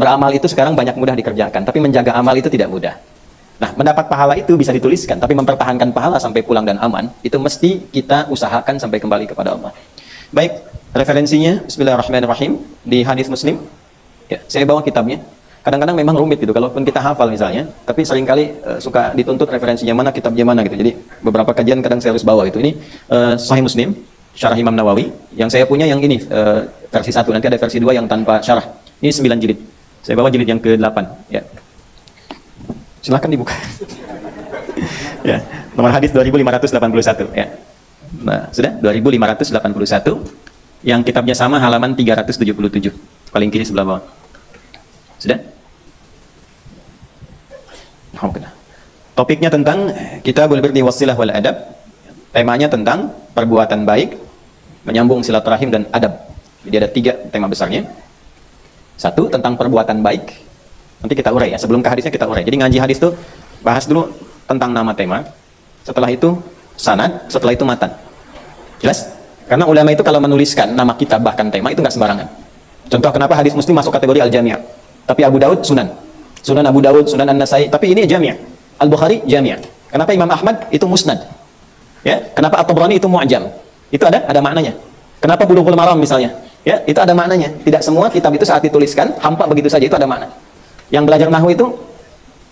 Beramal itu sekarang banyak mudah dikerjakan, tapi menjaga amal itu tidak mudah. Nah, mendapat pahala itu bisa dituliskan, tapi mempertahankan pahala sampai pulang dan aman, itu mesti kita usahakan sampai kembali kepada Allah. Baik, referensinya, bismillahirrahmanirrahim, di hadis Muslim. Ya, saya bawa kitabnya. Kadang-kadang memang rumit gitu, kalaupun kita hafal misalnya, tapi seringkali suka dituntut referensinya mana, kitabnya mana gitu. Jadi beberapa kajian kadang saya harus bawa itu. Ini Sahih Muslim, Syarah Imam Nawawi. Yang saya punya yang ini, versi 1, nanti ada versi 2 yang tanpa syarah. Ini 9 jilid. Saya bawa jilid yang ke-8. Ya. Silahkan dibuka. Ya, nomor hadis 2581 ya. Nah, sudah 2581. Yang kitabnya sama halaman 377. Paling kiri sebelah bawah. Sudah? Alhamdulillah. Topiknya tentang Kitabul Birri Wassilah wal Adab. Temanya tentang perbuatan baik, menyambung silaturahim dan adab. Jadi ada 3 tema besarnya. 1 tentang perbuatan baik. Nanti kita urai ya, sebelum ke hadisnya kita urai. Jadi ngaji hadis tuh bahas dulu tentang nama tema, setelah itu sanad, setelah itu matan. Jelas? Karena ulama itu kalau menuliskan nama kitab bahkan tema itu nggak sembarangan. Contoh kenapa hadis Muslim masuk kategori al-jami', tapi Abu Daud sunan. Sunan Abu Daud, Sunan An-Nasai, tapi ini jami'. Al-Bukhari jami'. Kenapa Imam Ahmad itu musnad? Ya, kenapa At-Tabrani itu mu'jam? Itu ada maknanya. Kenapa Bulughul Maram misalnya? Ya, itu ada maknanya. Tidak semua kitab itu saat dituliskan hampa begitu saja, itu ada makna. Yang belajar nahwu itu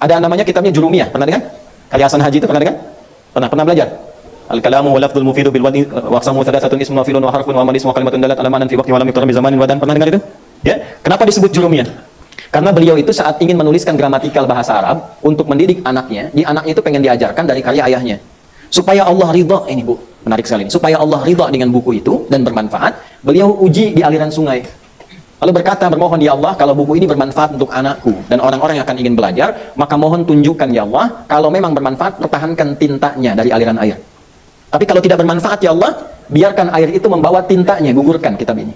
ada namanya kitabnya Jurumiyah, pernah dengar? Karya Hasan Haji itu pernah dengar? Pernah belajar? Al-kalamu wa lafdzul mufidu bil wadi wa aqsamu thalathatun ismun wa filun wa harfun wa amal ismu wa kalimatun dalat ala ma'nan fi waqti wa lam yuqtar bi zamanin wa dan. Pernah dengar itu? Ya. Kenapa disebut Jurumiyah? Karena beliau itu saat ingin menuliskan gramatikal bahasa Arab untuk mendidik anaknya, anaknya itu pengen diajarkan dari karya ayahnya. Supaya Allah ridha, ini Bu, menarik sekali ini. Supaya Allah ridha dengan buku itu dan bermanfaat, beliau uji di aliran sungai. Lalu berkata, bermohon ya Allah, kalau buku ini bermanfaat untuk anakku dan orang-orang yang akan ingin belajar, maka mohon tunjukkan ya Allah, kalau memang bermanfaat, pertahankan tintanya dari aliran air. Tapi kalau tidak bermanfaat ya Allah, biarkan air itu membawa tintanya, gugurkan kitab ini.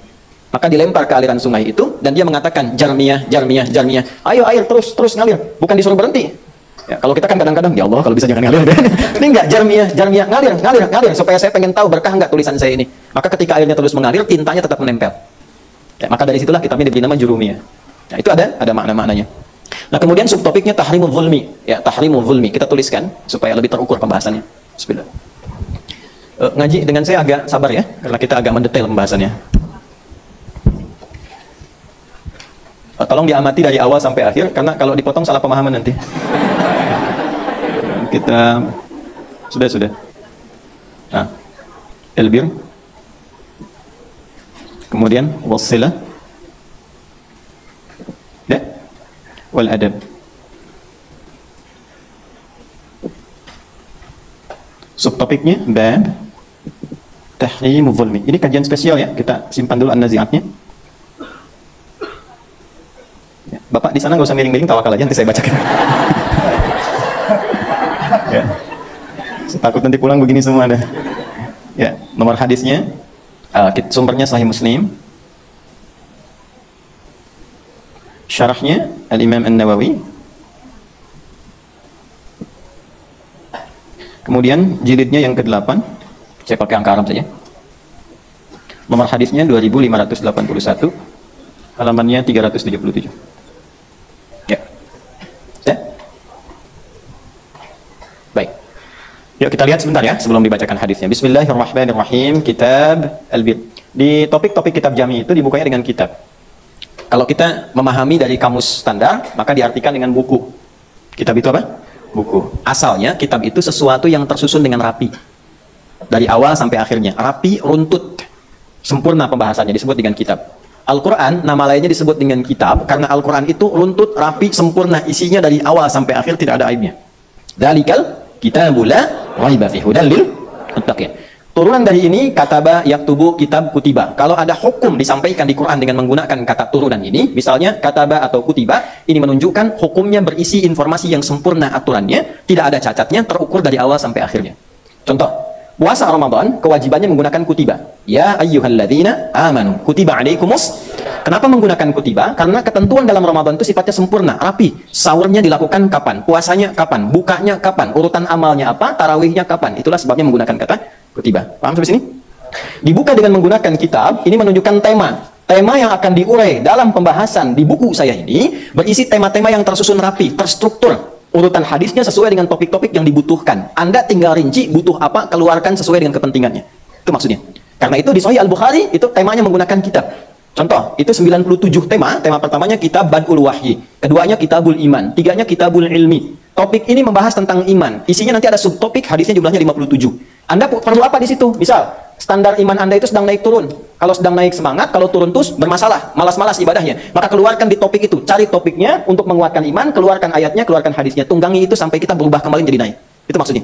Maka dilempar ke aliran sungai itu, dan dia mengatakan, jarmiyah, jarmiyah, jarmiyah. Ayo air terus ngalir, bukan disuruh berhenti. Ya, kalau kita kan kadang-kadang, ya Allah, kalau bisa jangan ngalir. Ini enggak, jarmiyah, jarmiyah, ngalir, supaya saya pengen tahu berkah enggak tulisan saya ini. Maka ketika airnya terus mengalir, tintanya tetap menempel. Ya, maka dari situlah kitabnya diberi nama Jurumiyah. Nah, itu ada makna-maknanya. Nah, kemudian subtopiknya tahrimul zulmi. Ya, tahrimul zulmi. Kita tuliskan supaya lebih terukur pembahasannya. Bismillah. Ngaji dengan saya agak sabar ya, karena kita agak mendetail pembahasannya. Tolong diamati dari awal sampai akhir, karena kalau dipotong salah pemahaman nanti. Kita sudah. Nah, Elbir. Kemudian wassilah, ya, wal adab. Subtopiknya bab tahrimul zulmi. Ini kajian spesial ya, kita simpan dulu an-nazi'atnya. Ya, Bapak di sana nggak usah miring-miring, tawakal aja, nanti saya bacakan. Ya, saya takut nanti pulang begini semua ada. Ya, nomor hadisnya. Sumbernya Sahih Muslim, syarahnya Al-Imam An-Nawawi, kemudian jilidnya yang ke-8, saya pakai angka Arab saja. Nomor hadisnya 2581, halamannya 377. Ya. Baik. Yuk kita lihat sebentar ya sebelum dibacakan hadisnya. Bismillahirrahmanirrahim. Kitab Al-Bir. Di topik-topik kitab jami itu dibukanya dengan kitab. Kalau kita memahami dari kamus standar, maka diartikan dengan buku. Kitab itu apa? Buku. Asalnya kitab itu sesuatu yang tersusun dengan rapi. Dari awal sampai akhirnya. Rapi, runtut. Sempurna pembahasannya disebut dengan kitab. Al-Quran, nama lainnya disebut dengan kitab, karena Al-Quran itu runtut, rapi, sempurna. Isinya dari awal sampai akhir tidak ada aibnya. Dalikal kitabul la raiba fihi hudal lil muttaqin. Turunan dari ini kataba yaktubu kitab kutiba. Kalau ada hukum disampaikan di Quran dengan menggunakan kata turunan ini, misalnya kataba atau kutiba, ini menunjukkan hukumnya berisi informasi yang sempurna aturannya, tidak ada cacatnya, terukur dari awal sampai akhirnya. Contoh, puasa Ramadan kewajibannya menggunakan kutiba. Ya ayyuhalladzina amanu kutiba alaikumus. Kenapa menggunakan kutiba? Karena ketentuan dalam Ramadan itu sifatnya sempurna, rapi. Sahurnya dilakukan kapan, puasanya kapan, bukanya kapan, urutan amalnya apa, tarawihnya kapan. Itulah sebabnya menggunakan kata kutiba. Paham sampai sini? Dibuka dengan menggunakan kitab, ini menunjukkan tema. tema yang akan diurai dalam pembahasan di buku saya ini berisi tema-tema yang tersusun rapi, terstruktur. Urutan hadisnya sesuai dengan topik-topik yang dibutuhkan. Anda tinggal rinci butuh apa, keluarkan sesuai dengan kepentingannya. Itu maksudnya. Karena itu di Sahih Al-Bukhari itu temanya menggunakan kitab. Contoh, itu 97 tema. Tema pertamanya kitab Bad'ul Wahyi, keduanya kitabul iman, tiganya kitabul ilmi. Topik ini membahas tentang iman. Isinya nanti ada subtopik, hadisnya jumlahnya 57. Anda perlu apa di situ? Misal, standar iman Anda itu sedang naik turun. Kalau sedang naik semangat, kalau turun terus bermasalah, malas-malas ibadahnya. Maka keluarkan di topik itu. Cari topiknya untuk menguatkan iman, keluarkan ayatnya, keluarkan hadisnya. Tunggangi itu sampai kita berubah kembali jadi naik. Itu maksudnya.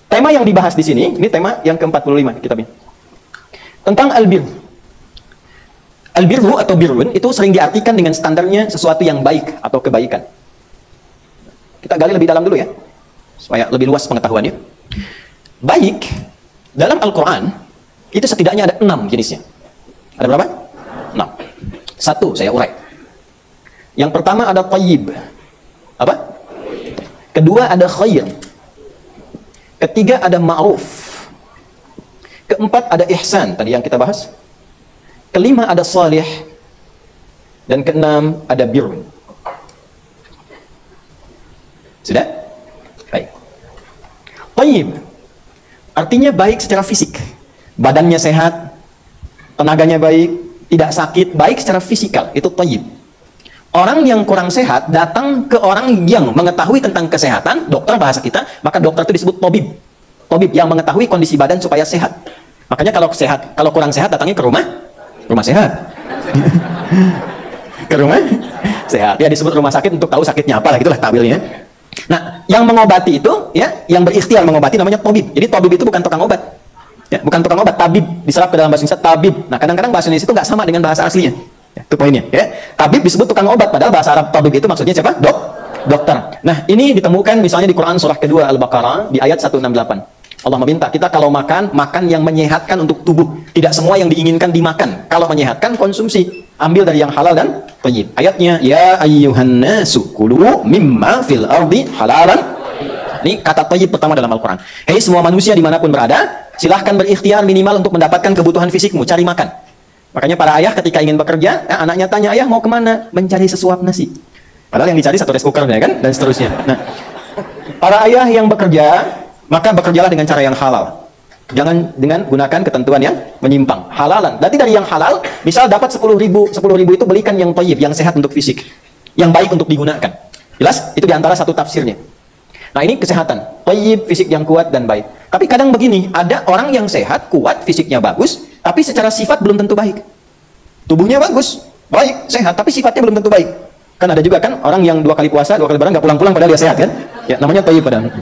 Tema yang dibahas di sini, ini tema yang ke-45 kitabnya. Tentang albir. Albirru atau birrun itu sering diartikan dengan standarnya sesuatu yang baik atau kebaikan. Kita gali lebih dalam dulu ya, supaya lebih luas pengetahuannya. Baik, dalam Al-Quran, itu setidaknya ada 6 jenisnya. Ada berapa? 6. Satu, saya urai. Yang pertama ada tayyib. Apa? Kedua ada khair. Ketiga ada ma'ruf. Keempat ada ihsan, tadi yang kita bahas. Kelima ada salih. Dan keenam ada birrun. Sudah? Baik. Tayyib artinya baik secara fisik. Badannya sehat, tenaganya baik, tidak sakit, baik secara fisikal. Itu tayyib. Orang yang kurang sehat datang ke orang yang mengetahui tentang kesehatan, dokter bahasa kita, maka dokter itu disebut tabib. Tabib yang mengetahui kondisi badan supaya sehat. Makanya kalau kurang sehat datangnya ke rumah sehat. Ke rumah sehat. Ya disebut rumah sakit untuk tahu sakitnya apa lah, gitulah tabilnya. Nah, yang mengobati itu ya, yang berikhtiar mengobati namanya tabib. Jadi tabib itu bukan tukang obat. Ya, bukan tukang obat, tabib diserap ke dalam bahasa Indonesia tabib. Nah, kadang-kadang bahasa Indonesia itu nggak sama dengan bahasa aslinya. Ya, itu poinnya, ya. Tabib disebut tukang obat, padahal bahasa Arab tabib itu maksudnya siapa? Dokter. Nah, ini ditemukan misalnya di Quran surah kedua Al-Baqarah di ayat 168. Allah meminta kita kalau makan yang menyehatkan untuk tubuh. Tidak semua yang diinginkan dimakan. Kalau menyehatkan, konsumsi. Ambil dari yang halal dan thayyib. Ayatnya, ya ayyuhan nasu kulu mimma fil ardi halalan. Ini kata thayyib pertama dalam Al-Quran. Hei semua manusia dimanapun berada, silahkan berikhtiar minimal untuk mendapatkan kebutuhan fisikmu. Cari makan. Makanya para ayah ketika ingin bekerja, anaknya tanya, ayah mau kemana? Mencari sesuap nasi. Padahal yang dicari satu rice cooker, ya kan? Dan seterusnya. Nah, para ayah yang bekerja, maka bekerjalah dengan cara yang halal. Jangan dengan gunakan ketentuan yang menyimpang. Halalan. Berarti dari yang halal, misal dapat 10.000 itu belikan yang thayyib, yang sehat untuk fisik, yang baik untuk digunakan. Jelas? Itu diantara satu tafsirnya. Nah, ini kesehatan. Thayyib, fisik yang kuat dan baik. Tapi kadang begini, ada orang yang sehat, kuat, fisiknya bagus, tapi secara sifat belum tentu baik. Tubuhnya bagus, baik, sehat, tapi sifatnya belum tentu baik. Kan ada juga kan orang yang 2 kali puasa, 2 kali lebaran nggak pulang-pulang padahal dia sehat kan? Ya, namanya thayyib padahal.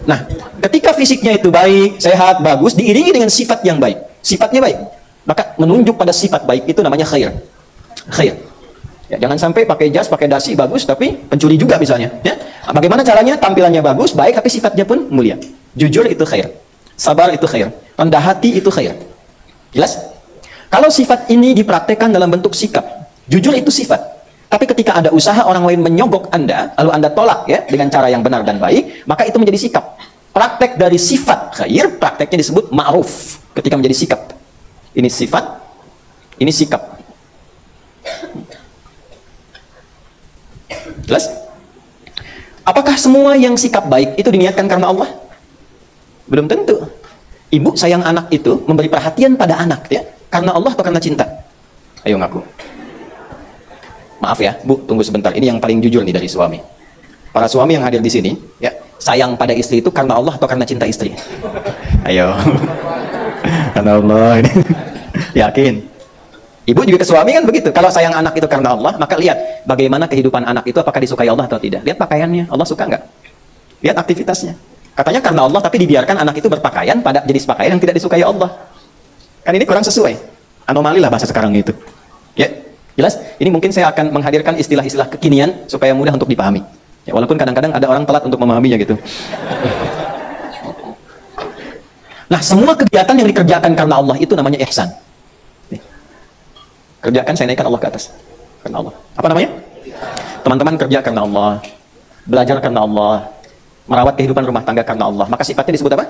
Nah, ketika fisiknya itu baik, sehat, bagus, diiringi dengan sifat yang baik, sifatnya baik, maka menunjuk pada sifat baik itu namanya khair. Khair. Ya, jangan sampai pakai jas, pakai dasi bagus, tapi pencuri juga misalnya. Ya. Bagaimana caranya? Tampilannya bagus, baik, tapi sifatnya pun mulia. Jujur itu khair. Sabar itu khair. Rendah hati itu khair. Jelas? Kalau sifat ini dipraktekkan dalam bentuk sikap, jujur itu sifat. Tapi ketika ada usaha orang lain menyogok Anda, lalu Anda tolak ya dengan cara yang benar dan baik, maka itu menjadi sikap. Praktek dari sifat khair, prakteknya disebut ma'ruf ketika menjadi sikap. Ini sifat, ini sikap. Jelas? Apakah semua yang sikap baik itu diniatkan karena Allah? Belum tentu. Ibu sayang anak itu memberi perhatian pada anak ya, karena Allah atau karena cinta? Ayo ngaku. Maaf ya, Bu, tunggu sebentar. Ini yang paling jujur nih dari suami. Para suami yang hadir di sini, ya, sayang pada istri itu karena Allah atau karena cinta istri? Ayo. Karena Allah. Yakin? Ibu juga ke suami kan begitu. Kalau sayang anak itu karena Allah, maka lihat bagaimana kehidupan anak itu, apakah disukai Allah atau tidak. Lihat pakaiannya, Allah suka nggak? Lihat aktivitasnya. Katanya karena Allah, tapi dibiarkan anak itu berpakaian pada jenis pakaian yang tidak disukai Allah. Kan ini kurang sesuai. Anomali lah bahasa sekarang itu. Ya. Jelas? Ini mungkin saya akan menghadirkan istilah-istilah kekinian supaya mudah untuk dipahami. Ya, walaupun kadang-kadang ada orang telat untuk memahaminya gitu. Nah, semua kegiatan yang dikerjakan karena Allah itu namanya ihsan. Kerjakan, saya naikkan Allah ke atas. Karena Allah. Apa namanya? Teman-teman kerja karena Allah. Belajar karena Allah. Merawat kehidupan rumah tangga karena Allah. Maka sifatnya disebut apa?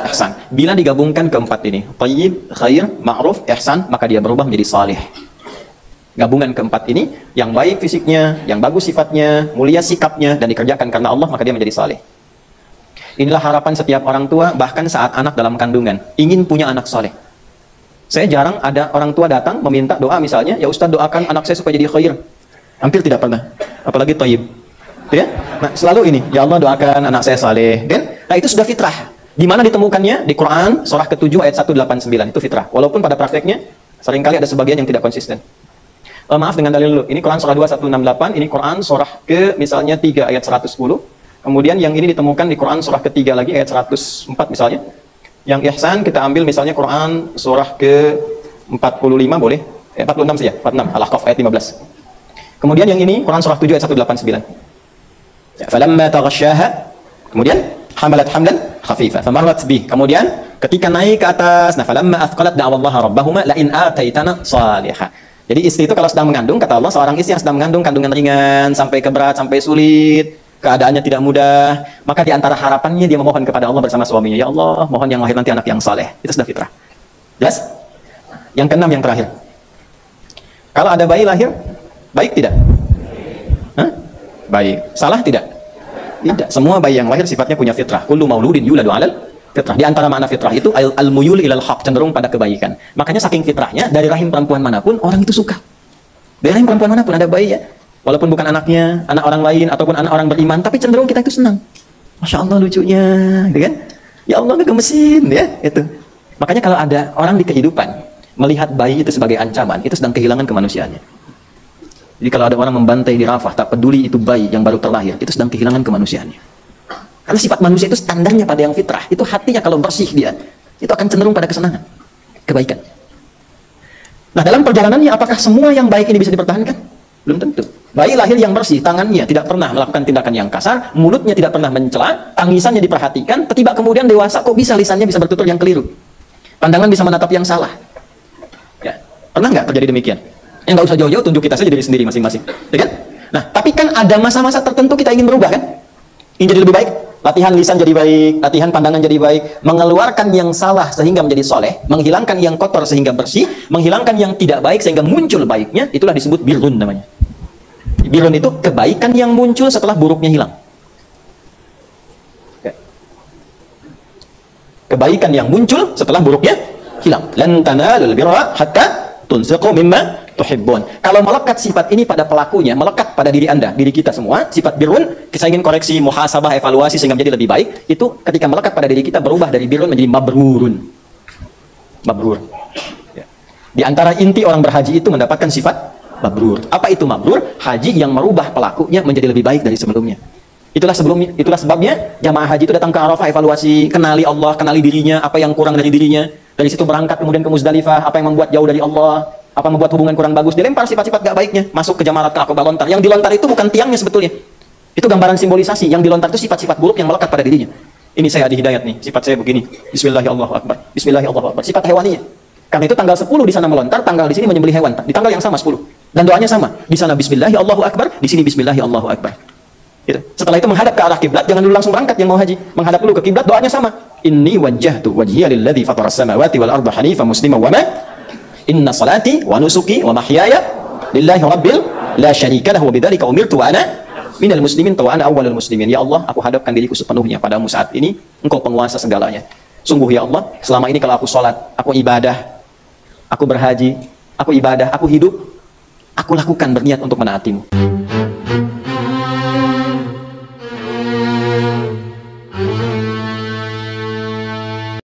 ihsan. Bila digabungkan keempat ini, thayyib, khair, ma'ruf, ihsan, maka dia berubah menjadi saleh. Gabungan keempat ini, yang baik fisiknya, yang bagus sifatnya, mulia sikapnya, dan dikerjakan karena Allah, maka dia menjadi saleh. Inilah harapan setiap orang tua, bahkan saat anak dalam kandungan, ingin punya anak saleh. Saya jarang ada orang tua datang meminta doa misalnya, ya Ustaz doakan anak saya supaya jadi khair. Hampir tidak pernah, apalagi thayyib. Ya? Nah, selalu ini, ya Allah doakan anak saya saleh. Nah, itu sudah fitrah. Di mana ditemukannya? Di Quran, surah ke-7 ayat 189, itu fitrah. Walaupun pada prakteknya, seringkali ada sebagian yang tidak konsisten. Maaf dengan dalil dulu. Ini Quran surah 2 168, ini Quran surah ke misalnya 3 ayat 110. Kemudian yang ini ditemukan di Quran surah ke-3 lagi ayat 104 misalnya. Yang ihsan kita ambil misalnya Quran surah ke-45 boleh. 46 saja, 46 Al-Ahqaf ayat 15. Kemudian yang ini Quran surah 7 ayat 189. Ya, falamma taghasyaha, kemudian hamalat hamlan khafifa famarrat bih. Kemudian ketika naik ke atas, nah falamma athqalat da'awallaha rabbahuma la in ataitana salihah. Jadi istri itu kalau sedang mengandung, kata Allah, seorang istri yang sedang mengandung kandungan ringan, sampai ke berat, sampai sulit, keadaannya tidak mudah, maka di antara harapannya dia memohon kepada Allah bersama suaminya, ya Allah, mohon yang lahir nanti anak yang saleh. Itu sudah fitrah. Jelas? Yang keenam, yang terakhir. Kalau ada bayi lahir, baik tidak? Hah? Baik. Salah tidak? Tidak. Semua bayi yang lahir sifatnya punya fitrah. Kullu mauludin yuladu 'alal fitrah. Di antara makna fitrah itu al-muyul ilal haq, cenderung pada kebaikan. Makanya saking fitrahnya, dari rahim perempuan manapun orang itu suka. Dari rahim perempuan manapun ada bayi ya, walaupun bukan anaknya, anak orang lain ataupun anak orang beriman, tapi cenderung kita itu senang. Masya Allah lucunya, gitu kan? Ya Allah ngegemesin ya, itu. Makanya kalau ada orang di kehidupan melihat bayi itu sebagai ancaman, itu sedang kehilangan kemanusiaannya. Jadi kalau ada orang membantai di Rafah, tak peduli itu bayi yang baru terlahir, itu sedang kehilangan kemanusiaannya. Karena sifat manusia itu standarnya pada yang fitrah. Itu hatinya kalau bersih dia, itu akan cenderung pada kesenangan, kebaikan. Nah, dalam perjalanannya apakah semua yang baik ini bisa dipertahankan? Belum tentu. Bayi lahir yang bersih, tangannya tidak pernah melakukan tindakan yang kasar, mulutnya tidak pernah mencela, tangisannya diperhatikan, tiba kemudian dewasa kok bisa lisannya bisa bertutur yang keliru. Pandangan bisa menatap yang salah. Ya, pernah nggak terjadi demikian? Yang nggak usah jauh-jauh, tunjuk kita saja diri sendiri masing-masing. Ya kan? Nah, tapi kan ada masa-masa tertentu kita ingin berubah kan? Ingin jadi lebih baik. Latihan lisan jadi baik, latihan pandangan jadi baik, mengeluarkan yang salah sehingga menjadi soleh, menghilangkan yang kotor sehingga bersih, menghilangkan yang tidak baik sehingga muncul baiknya, itulah disebut birrun namanya. Birrun itu kebaikan yang muncul setelah buruknya hilang. Kebaikan yang muncul setelah buruknya hilang. Lan tanalul birra hatta tunfiqu mimma tuhibbun. Kalau melekat sifat ini pada pelakunya, melekat pada diri Anda, diri kita semua, sifat birrun, kita ingin koreksi, muhasabah, evaluasi sehingga menjadi lebih baik, itu ketika melekat pada diri kita berubah dari birrun menjadi mabrurun. Mabrur. Ya. Di antara inti orang berhaji itu mendapatkan sifat mabrur. Apa itu mabrur? Haji yang merubah pelakunya menjadi lebih baik dari sebelumnya. Itulah sebabnya jamaah haji itu datang ke Arafah, evaluasi, kenali Allah, kenali dirinya, apa yang kurang dari dirinya. Dari situ berangkat kemudian ke Muzdalifah, apa yang membuat jauh dari Allah, apa membuat hubungan kurang bagus, dilempar sifat-sifat gak baiknya, masuk ke jamarat ke Aqabah lontar. Yang dilontar itu bukan tiangnya sebetulnya. Itu gambaran simbolisasi. Yang dilontar itu sifat-sifat buruk yang melekat pada dirinya. Ini saya Adi Hidayat nih, sifat saya begini. Bismillahirrahmanirrahim. Bismillahirrahmanirrahim. Sifat hewaninya. Karena itu tanggal 10 di sana melontar, tanggal di sini menyembelih hewan. Di tanggal yang sama 10. Dan doanya sama. Di sana Bismillahirrahmanirrahim, di sini Bismillahirrahmanirrahim. Gitu. Setelah itu menghadap ke arah kiblat, jangan dulu langsung berangkat yang mau haji. Menghadap dulu ke kiblat, doanya sama. Inni wajjahtu wajhiya lilladzi fatara as-samawati wal arda hanifan musliman wa ma inna salati wa nusuki wa mahyaya lillahi rabbil la syarika lahu wa bidzalika umirtu wa ana minal muslimin wa ana awwalul muslimin. Ya Allah, aku hadapkan diriku sepenuhnya padamu saat ini, Engkau penguasa segalanya. Sungguh ya Allah, selama ini kalau aku sholat, aku ibadah, aku berhaji, aku ibadah, aku hidup, aku lakukan berniat untuk menaatimu.